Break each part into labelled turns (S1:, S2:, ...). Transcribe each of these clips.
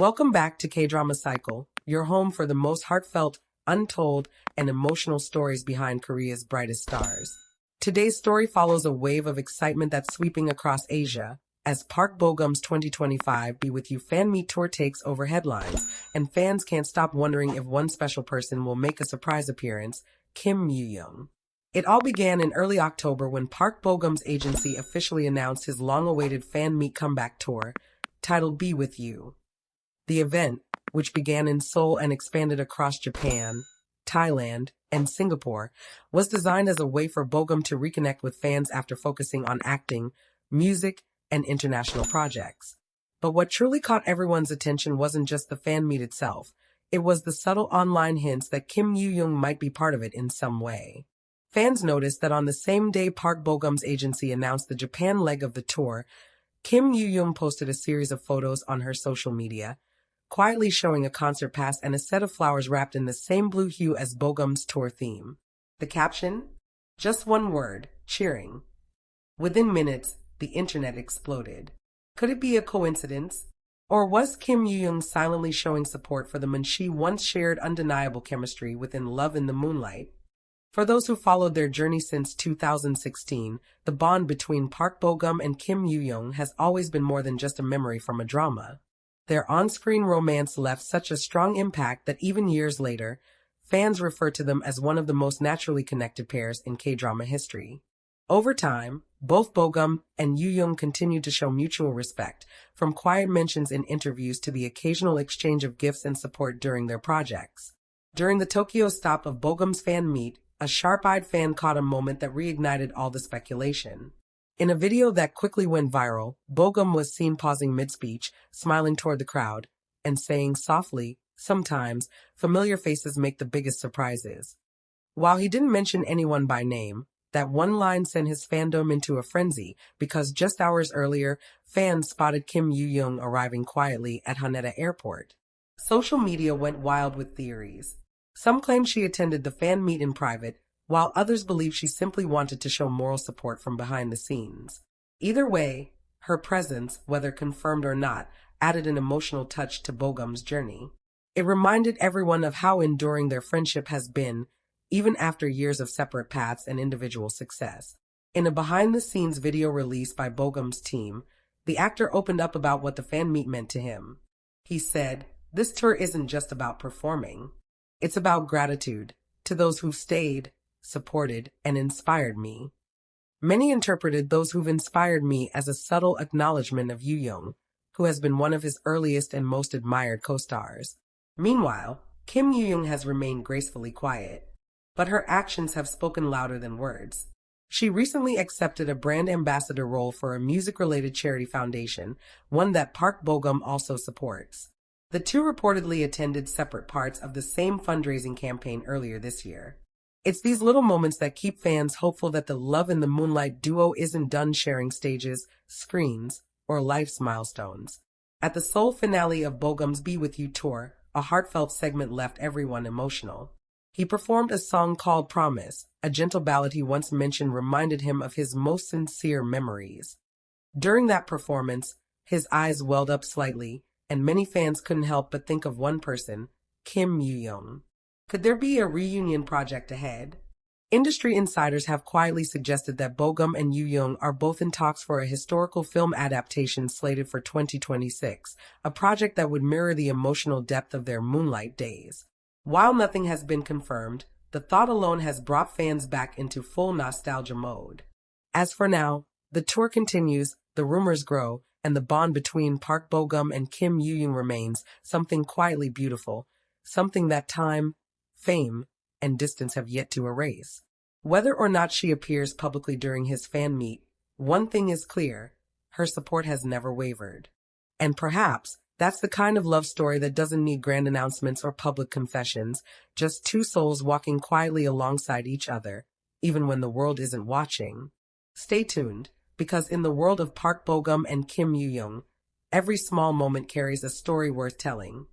S1: Welcome back to K-Drama Cycle, your home for the most heartfelt, untold, and emotional stories behind Korea's brightest stars. Today's story follows a wave of excitement that's sweeping across Asia, as Park Bo-gum's 2025 Be With You fan meet tour takes over headlines, and fans can't stop wondering if one special person will make a surprise appearance, Kim Yoo-jung. It all began in early October when Park Bo-gum's agency officially announced his long-awaited fan meet comeback tour, titled Be With You. The event, which began in Seoul and expanded across Japan, Thailand, and Singapore, was designed as a way for Bo-gum to reconnect with fans after focusing on acting, music, and international projects. But what truly caught everyone's attention wasn't just the fan meet itself. It was the subtle online hints that Kim Yoo-jung might be part of it in some way. Fans noticed that on the same day Park Bo-gum's agency announced the Japan leg of the tour, Kim Yoo-jung posted a series of photos on her social media, quietly showing a concert pass and a set of flowers wrapped in the same blue hue as Bo-gum's tour theme. The caption? Just one word, cheering. Within minutes, the internet exploded. Could it be a coincidence? Or was Kim Yoo-jung silently showing support for the man she once shared undeniable chemistry within Love in the Moonlight? For those who followed their journey since 2016, the bond between Park Bo-gum and Kim Yoo-jung has always been more than just a memory from a drama. Their on-screen romance left such a strong impact that even years later, fans refer to them as one of the most naturally connected pairs in K-drama history. Over time, both Bo-gum and Yoo-jung continued to show mutual respect, from quiet mentions in interviews to the occasional exchange of gifts and support during their projects. During the Tokyo stop of Bo-gum's fan meet, a sharp-eyed fan caught a moment that reignited all the speculation. In a video that quickly went viral, Bo-gum was seen pausing mid-speech, smiling toward the crowd, and saying softly, "Sometimes, familiar faces make the biggest surprises." While he didn't mention anyone by name, that one line sent his fandom into a frenzy because just hours earlier, fans spotted Kim Yoo-jung arriving quietly at Haneda Airport. Social media went wild with theories. Some claimed she attended the fan meet in private, while others believed she simply wanted to show moral support from behind the scenes. Either way, her presence, whether confirmed or not, added an emotional touch to Bo-gum's journey. It reminded everyone of how enduring their friendship has been, even after years of separate paths and individual success. In a behind-the-scenes video released by Bo-gum's team, the actor opened up about what the fan meet meant to him. He said, "This tour isn't just about performing. It's about gratitude to those who've stayed, supported, and inspired me." Many interpreted those who've inspired me as a subtle acknowledgement of Yoo-jung, who has been one of his earliest and most admired co-stars. Meanwhile, Kim Yoo-jung has remained gracefully quiet, but her actions have spoken louder than words. She recently accepted a brand ambassador role for a music-related charity foundation, one that Park Bo-gum also supports. The two reportedly attended separate parts of the same fundraising campaign earlier this year. It's these little moments that keep fans hopeful that the Love in the Moonlight duo isn't done sharing stages, screens, or life's milestones. At the Seoul finale of Bo-gum's Be With You tour, a heartfelt segment left everyone emotional. He performed a song called Promise, a gentle ballad he once mentioned reminded him of his most sincere memories. During that performance, his eyes welled up slightly, and many fans couldn't help but think of one person, Kim Yoo-jung. Could there be a reunion project ahead? Industry insiders have quietly suggested that Bo-gum and Yoo-jung are both in talks for a historical film adaptation slated for 2026, a project that would mirror the emotional depth of their Moonlight days. While nothing has been confirmed, the thought alone has brought fans back into full nostalgia mode. As for now, the tour continues, the rumors grow, and the bond between Park Bo-gum and Kim Yoo-jung remains something quietly beautiful, something that time, fame, and distance have yet to erase. Whether or not she appears publicly during his fan meet, one thing is clear, her support has never wavered. And perhaps, that's the kind of love story that doesn't need grand announcements or public confessions, just two souls walking quietly alongside each other, even when the world isn't watching. Stay tuned, because in the world of Park Bo-gum and Kim Yoo-jung, every small moment carries a story worth telling.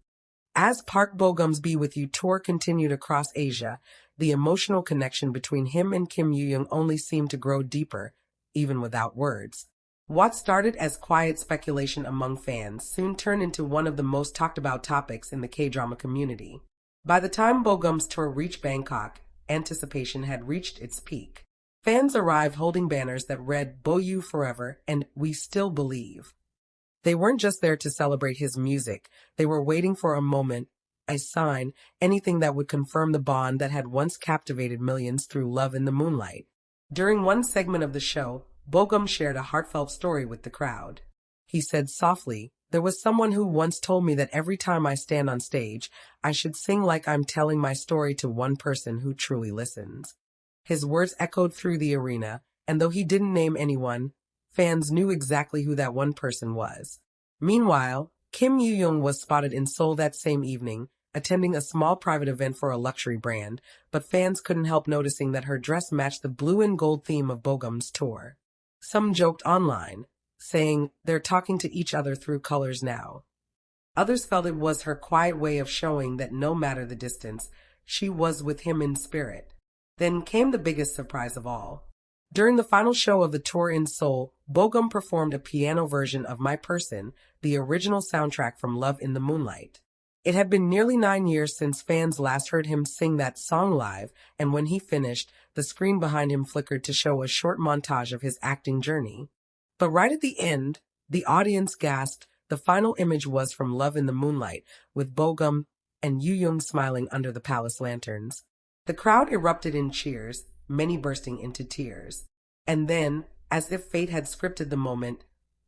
S1: As Park Bo-gum's Be With You tour continued across Asia, the emotional connection between him and Kim Yoo-jung only seemed to grow deeper, even without words. What started as quiet speculation among fans soon turned into one of the most talked about topics in the K-drama community. By the time Bogum's tour reached Bangkok, anticipation had reached its peak. Fans arrived holding banners that read "Boyu Forever" and "We Still Believe." They weren't just there to celebrate his music, they were waiting for a moment, a sign, anything that would confirm the bond that had once captivated millions through Love in the Moonlight. During one segment of the show, Bogum shared a heartfelt story with the crowd. He said softly, "There was someone who once told me that every time I stand on stage, I should sing like I'm telling my story to one person who truly listens." His words echoed through the arena, and though he didn't name anyone, fans knew exactly who that one person was. Meanwhile, Kim Yoo-jung was spotted in Seoul that same evening, attending a small private event for a luxury brand, but fans couldn't help noticing that her dress matched the blue and gold theme of Bogum's tour. Some joked online, saying they're talking to each other through colors now. Others felt it was her quiet way of showing that no matter the distance, she was with him in spirit. Then came the biggest surprise of all. During the final show of the tour in Seoul, Bogum performed a piano version of My Person, the original soundtrack from Love in the Moonlight. It had been nearly 9 years since fans last heard him sing that song live, and when he finished, the screen behind him flickered to show a short montage of his acting journey. But right at the end, the audience gasped. The final image was from Love in the Moonlight, with Bogum and Yoo-jung smiling under the palace lanterns. The crowd erupted in cheers, many bursting into tears. And then, as if fate had scripted the moment,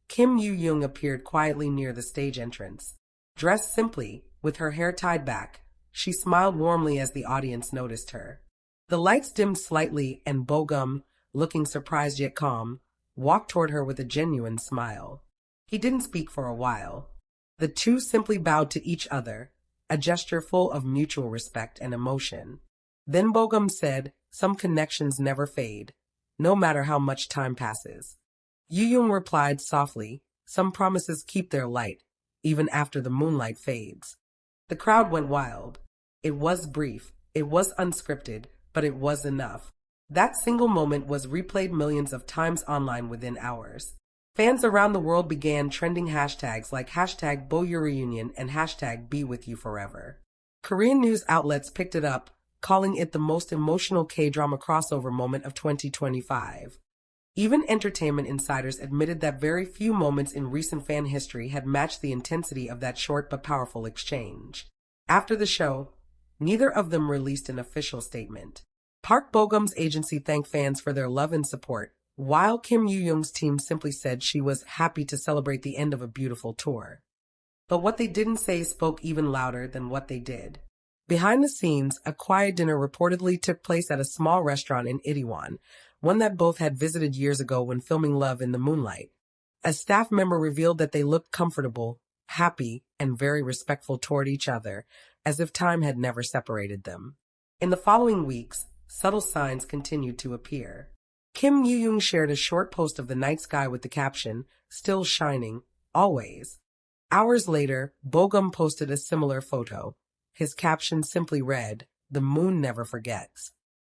S1: Kim Yoo-jung appeared quietly near the stage entrance. Dressed simply, with her hair tied back, she smiled warmly as the audience noticed her. The lights dimmed slightly and Bogum, looking surprised yet calm, walked toward her with a genuine smile. He didn't speak for a while. The two simply bowed to each other, a gesture full of mutual respect and emotion. Then Bogum said, "Some connections never fade, no matter how much time passes." Yoo-jung replied softly, "Some promises keep their light, even after the moonlight fades." The crowd went wild. It was brief, it was unscripted, but it was enough. That single moment was replayed millions of times online within hours. Fans around the world began trending hashtags like hashtag #BoYouReunion and hashtag #BeWithYouForever. Korean news outlets picked it up, calling it the most emotional K-drama crossover moment of 2025. Even entertainment insiders admitted that very few moments in recent fan history had matched the intensity of that short but powerful exchange. After the show, neither of them released an official statement. Park Bogum's agency thanked fans for their love and support, while Kim Yoo-jung's team simply said she was happy to celebrate the end of a beautiful tour. But what they didn't say spoke even louder than what they did. Behind the scenes, a quiet dinner reportedly took place at a small restaurant in Itaewon, one that both had visited years ago when filming Love in the Moonlight. A staff member revealed that they looked comfortable, happy, and very respectful toward each other, as if time had never separated them. In the following weeks, subtle signs continued to appear. Kim Yoo-jung shared a short post of the night sky with the caption, "Still shining, always." Hours later, Bogum posted a similar photo. His caption simply read, "The moon never forgets."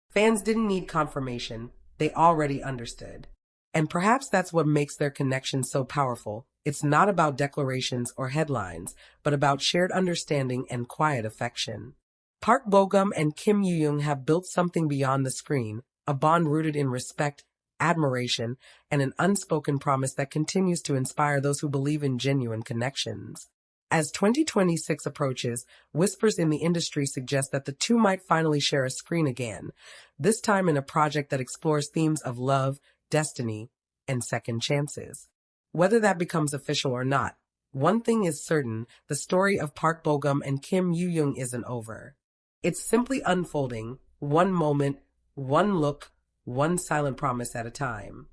S1: Fans didn't need confirmation, they already understood. And perhaps that's what makes their connection so powerful. It's not about declarations or headlines, but about shared understanding and quiet affection. Park Bogum and Kim Yoo-jung have built something beyond the screen, a bond rooted in respect, admiration, and an unspoken promise that continues to inspire those who believe in genuine connections. As 2026 approaches, whispers in the industry suggest that the two might finally share a screen again, this time in a project that explores themes of love, destiny, and second chances. Whether that becomes official or not, one thing is certain, the story of Park Bogum and Kim Yoo-jung isn't over. It's simply unfolding, one moment, one look, one silent promise at a time.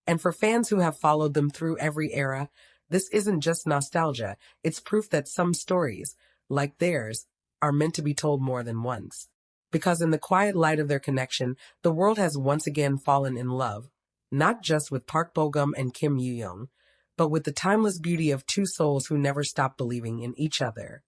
S1: And for fans who have followed them through every era, this isn't just nostalgia, it's proof that some stories, like theirs, are meant to be told more than once. Because in the quiet light of their connection, the world has once again fallen in love, not just with Park Bogum and Kim Yoo-jung, but with the timeless beauty of two souls who never stopped believing in each other.